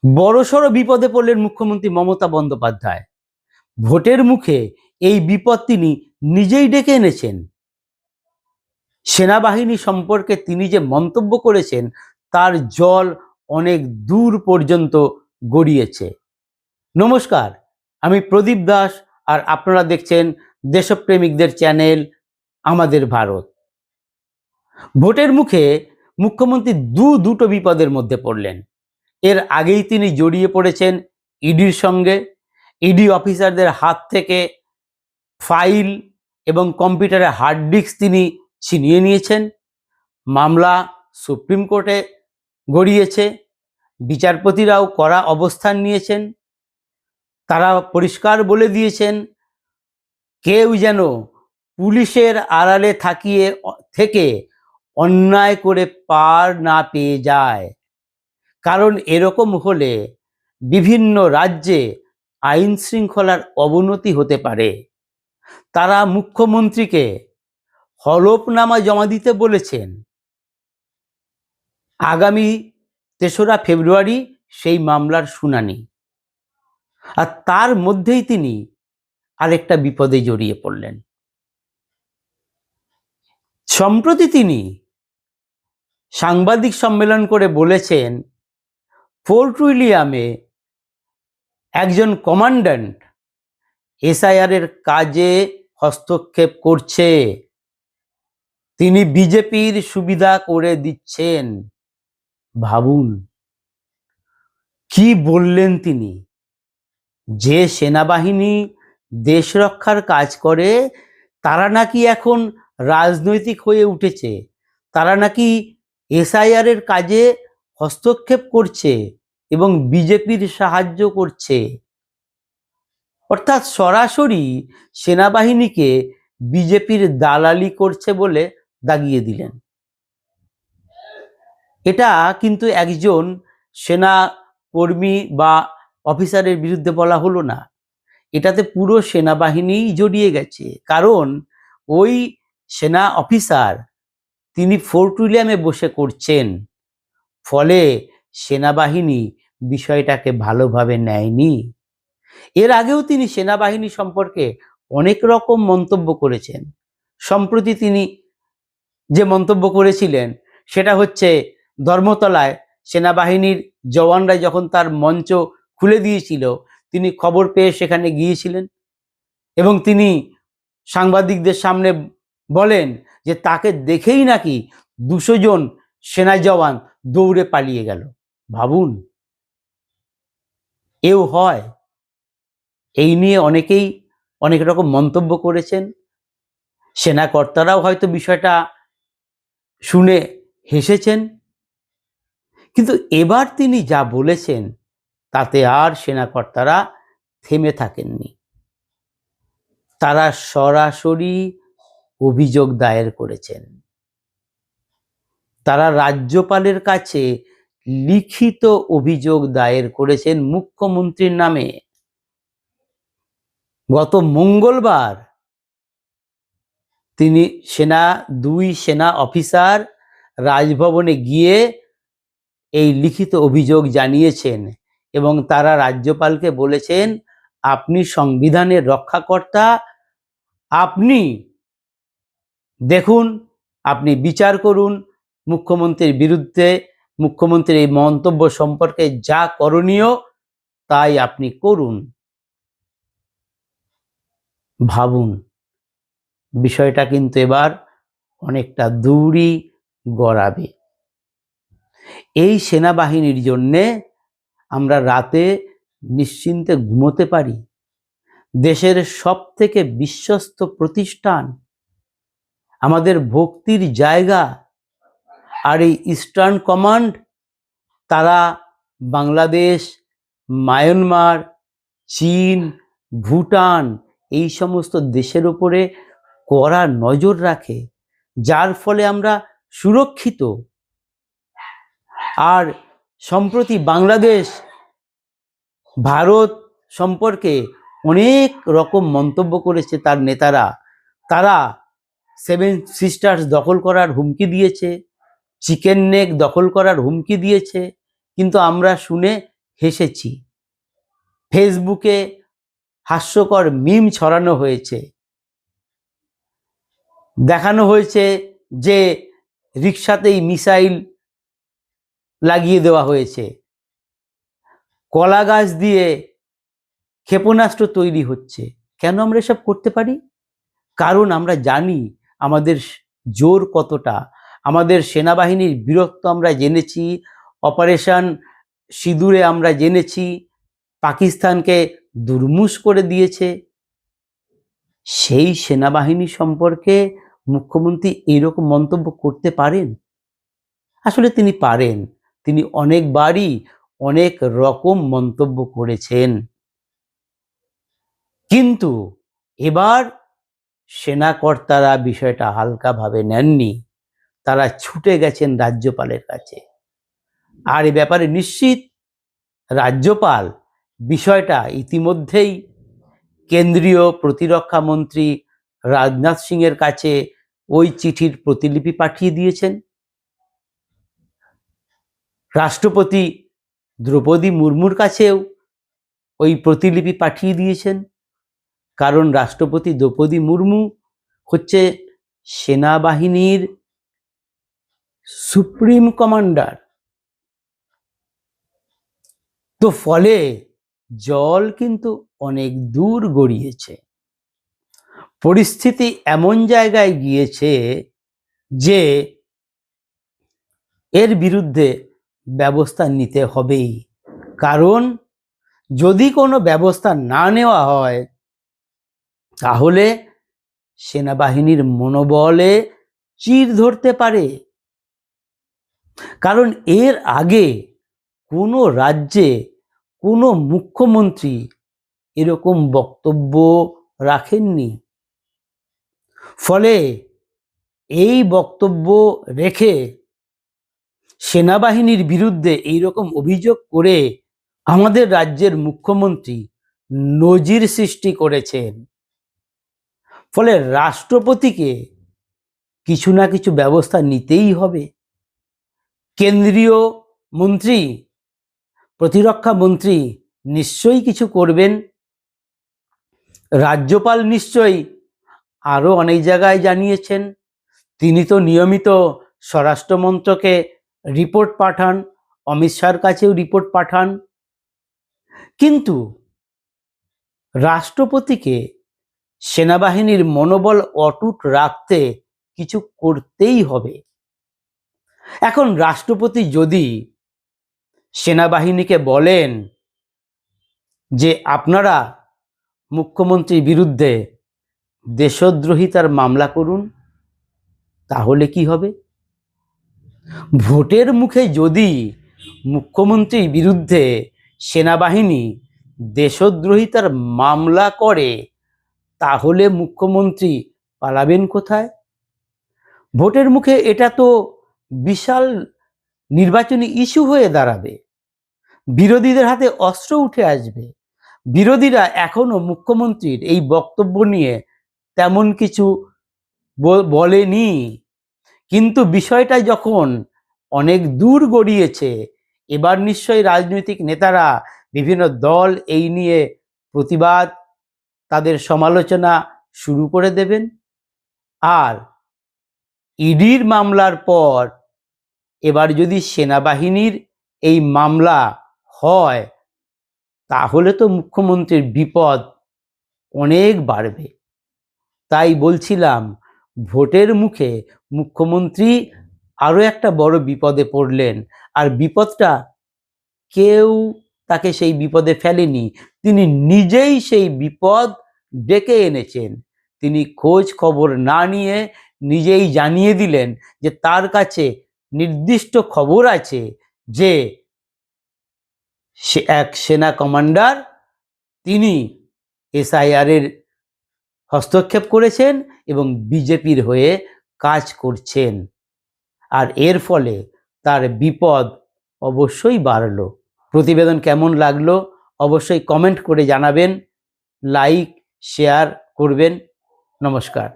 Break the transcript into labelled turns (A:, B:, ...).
A: বড়সড় বিপদে পড়লেন মুখ্যমন্ত্রী মমতা বন্দ্যোপাধ্যায়। ভোটের মুখে এই বিপদ তিনি নিজেই ডেকে এনেছেন। সেনাবাহিনী সম্পর্কে তিনি যে মন্তব্য করেছেন তার জল অনেক দূর পর্যন্ত গড়িয়েছে। নমস্কার, আমি প্রদীপ দাস আর আপনারা দেখছেন দেশপ্রেমিকদের চ্যানেল আমাদের ভারত। ভোটের মুখে মুখ্যমন্ত্রী দুটো বিপদের মধ্যে পড়লেন। এর আগেই তিনি জড়িয়ে পড়েছেন ইডির সঙ্গে। ইডি অফিসারদের হাত থেকে ফাইল এবং কম্পিউটারের হার্ড ডিস্ক তিনি ছিনিয়ে নিয়েছেন। মামলা সুপ্রিম কোর্টে গড়িয়েছে। বিচারপতিরাও কড়া অবস্থান নিয়েছেন। তারা পরিষ্কার বলে দিয়েছেন কেউ যেন পুলিশের আড়ালে থেকে অন্যায় করে পার না পেয়ে যায়, কারণ এরকম হলে বিভিন্ন রাজ্যে আইন শৃঙ্খলার অবনতি হতে পারে। তারা মুখ্যমন্ত্রীকে হলফনামা জমা দিতে বলেছেন। আগামী ৩রা ফেব্রুয়ারি সেই মামলার শুনানি। আর তার মধ্যেই তিনি আরেকটা বিপদে জড়িয়ে পড়লেন। সম্প্রতি তিনি সাংবাদিক সম্মেলন করে বলেছেন ফোর্ট উইলিয়ামে একজন কমান্ড্যান্ট এসআইআর এর কাজে হস্তক্ষেপ করছে, তিনি বিজেপির সুবিধা করে দিচ্ছেন। ভাবুন কি বললেন তিনি, যে সেনাবাহিনী দেশ রক্ষার কাজ করে তারা নাকি এখন রাজনৈতিক হয়ে উঠেছে, তারা নাকি এসআইআর এর কাজে হস্তক্ষেপ করছে এবং বিজেপির সাহায্য করছে। অর্থাৎ সরাসরি সেনাবাহিনীকে বিজেপির দালালি করছে বলে দাগিয়ে দিলেন। এটা কিন্তু একজন সেনা কর্মী বা অফিসারের বিরুদ্ধে বলা হলো না, এটাতে পুরো সেনাবাহিনীই জড়িয়ে গেছে। কারণ ওই সেনা অফিসার তিনি ফোর্ট উইলিয়ামে বসে করছেন, ফলে সেনাবাহিনী বিষয়টাকে ভালোভাবে নেয়নি। এর আগেও তিনি সেনাবাহিনী সম্পর্কে অনেক রকম মন্তব্য করেছেন। সম্প্রতি তিনি যে মন্তব্য করেছিলেন সেটা হচ্ছে ধর্মতলায় সেনাবাহিনীর জওয়ানরা যখন তার মঞ্চ খুলে দিয়েছিল তিনি খবর পেয়ে সেখানে গিয়েছিলেন এবং তিনি সাংবাদিকদের সামনে বলেন যে তাকে দেখেই নাকি 200 জন সেনা জওয়ান দৌড়ে পালিয়ে গেল। ভাবুন, এও হয়? এই নিয়ে অনেকেই অনেক রকম মন্তব্য করেছেন। সেনাকর্তারাও হয়তো বিষয়টা শুনে হেসেছেন, কিন্তু এবার তিনি যা বলেছেন তাতে আর সেনাকর্তারা থেমে থাকেননি। তারা সরাসরি অভিযোগ দায়ের করেছেন। তারা রাজ্যপালের কাছে লিখিত অভিযোগ দায়ের করেছেন মুখ্যমন্ত্রীর নামে। গত মঙ্গলবার তিনি দুই সেনা অফিসার রাজভবনে গিয়ে এই লিখিত অভিযোগ জানিয়েছেন এবং তারা রাজ্যপালকে বলেছেন আপনি সংবিধানের রক্ষাকর্তা, আপনি দেখুন, আপনি বিচার করুন মুখ্যমন্ত্রীর বিরুদ্ধে, মুখ্যমন্ত্রীর এই মন্তব্য সম্পর্কে যা করণীয় তাই আপনি করুন। ভাবুন, বিষয়টা কিন্তু এবার অনেকটা দূরই গড়াবে। এই সেনাবাহিনীর জন্যে আমরা রাতে নিশ্চিন্তে ঘুমোতে পারি। দেশের সবথেকে বিশ্বস্ত প্রতিষ্ঠান, আমাদের ভক্তির জায়গা। আর এই ইস্টার্ন কমান্ড তারা বাংলাদেশ, মায়ানমার, চীন, ভুটান এই সমস্ত দেশের উপরে কড়া নজর রাখে, যার ফলে আমরা সুরক্ষিত। আর সম্প্রতি বাংলাদেশ ভারত সম্পর্কে অনেক রকম মন্তব্য করেছে তার নেতারা। তারা 7 সিস্টার্স দখল করার হুমকি দিয়েছে, চিকেন নেক দখল করার হুমকি দিয়েছে, কিন্তু আমরা শুনে হেসেছি। ফেসবুকে হাস্যকর মিম ছড়ানো হয়েছে, দেখানো হয়েছে যে রিকশাতেই মিসাইল লাগিয়ে দেওয়া হয়েছে, কলা গাছ দিয়ে ক্ষেপণাস্ত্র তৈরি হচ্ছে। কেন আমরা এসব করতে পারি? কারণ আমরা জানি আমাদের জোর কতটা, আমাদের সেনাবাহিনীর বীরত্ব আমরা জেনেছি, অপারেশন সিঁদুরে আমরা জেনেছি পাকিস্তানকে দুর্মুষ করে দিয়েছে। সেই সেনাবাহিনী সম্পর্কে মুখ্যমন্ত্রী এইরকম মন্তব্য করতে পারেন? আসলে তিনি পারেন, তিনি অনেকবারই অনেক রকম মন্তব্য করেছেন। কিন্তু এবার সেনাকর্তারা বিষয়টা হালকাভাবে নেননি, তারা ছুটে গেছেন রাজ্যপালের কাছে। আর এ ব্যাপারে নিশ্চিত রাজ্যপাল বিষয়টা ইতিমধ্যেই কেন্দ্রীয় প্রতিরক্ষা মন্ত্রী রাজনাথ সিংয়ের কাছে ওই চিঠির প্রতিলিপি পাঠিয়ে দিয়েছেন। রাষ্ট্রপতি দ্রৌপদী মুর্মুর কাছেও ওই প্রতিলিপি পাঠিয়ে দিয়েছেন। কারণ রাষ্ট্রপতি দ্রৌপদী মুর্মু হচ্ছে সেনাবাহিনীর সুপ্রিম কমান্ডার। তো ফলে জল কিন্তু অনেক দূর গড়িয়েছে, পরিস্থিতি এমন জায়গায় গিয়েছে যে এর বিরুদ্ধে ব্যবস্থা নিতে হবেই। কারণ যদি কোনো ব্যবস্থা না নেওয়া হয় তাহলে সেনাবাহিনীর মনোবলে চির ধরতে পারে। কারণ এর আগে কোনো রাজ্যে কোনো মুখ্যমন্ত্রী এরকম বক্তব্য রাখেননি। ফলে এই বক্তব্য রেখে সেনাবাহিনীর বিরুদ্ধে এইরকম অভিযোগ করে আমাদের রাজ্যের মুখ্যমন্ত্রী নজির সৃষ্টি করেছেন। ফলে রাষ্ট্রপতিকে কিছু না কিছু ব্যবস্থা নিতেই হবে। কেন্দ্রীয় মন্ত্রী, প্রতিরক্ষা মন্ত্রী নিশ্চয়ই কিছু করবেন। রাজ্যপাল নিশ্চয়ই আরও অনেক জায়গায় জানিয়েছেন। তিনি তো নিয়মিত স্বরাষ্ট্রমন্ত্রকে রিপোর্ট পাঠান, অমিত শাহর কাছেও রিপোর্ট পাঠান। কিন্তু রাষ্ট্রপতিকে সেনাবাহিনীর মনোবল অটুট রাখতে কিছু করতেই হবে। এখন রাষ্ট্রপতি যদি সেনাবাহিনীকে বলেন যে আপনারা মুখ্যমন্ত্রীর বিরুদ্ধে দেশদ্রোহিতার মামলা করুন, তাহলে কি হবে? ভোটের মুখে যদি মুখ্যমন্ত্রীর বিরুদ্ধে সেনাবাহিনী দেশদ্রোহিতার মামলা করে তাহলে মুখ্যমন্ত্রী পালাবেন কোথায়? ভোটের মুখে এটা তো বিশাল নির্বাচনী ইস্যু হয়ে দাঁড়াবে, বিরোধীদের হাতে অস্ত্র উঠে আসবে। বিরোধীরা এখনো মুখ্যমন্ত্রীর এই বক্তব্য নিয়ে তেমন কিছু বলেনি, কিন্তু বিষয়টা যখন অনেক দূর গড়িয়েছে এবার নিশ্চয়ই রাজনৈতিক নেতারা, বিভিন্ন দল এই নিয়ে প্রতিবাদ, তাদের সমালোচনা শুরু করে দেবেন। আর ইডির মামলার পর এবার যদি সেনাবাহিনীর এই মামলা হয় তাহলে তো মুখ্যমন্ত্রীর বিপদ অনেক বাড়বে। তাই বলছিলাম ভোটের মুখে মুখ্যমন্ত্রী আরও একটা বড় বিপদে পড়লেন। আর বিপদটা কেউ তাকে সেই বিপদে ফেলেনি, তিনি নিজেই সেই বিপদ ডেকে এনেছেন। তিনি খোঁজ খবর না নিয়ে নিজেই জানিয়ে দিলেন যে তার কাছে নির্দিষ্ট খবর আছে যে সে এক সেনা কমান্ডার, তিনি এসআইআর এর হস্তক্ষেপ করেছেন এবং বিজেপির হয়ে কাজ করছেন। আর এর ফলে তার বিপদ অবশ্যই বাড়ল। প্রতিবেদন কেমন লাগলো অবশ্যই কমেন্ট করে জানাবেন, লাইক শেয়ার করবেন। নমস্কার।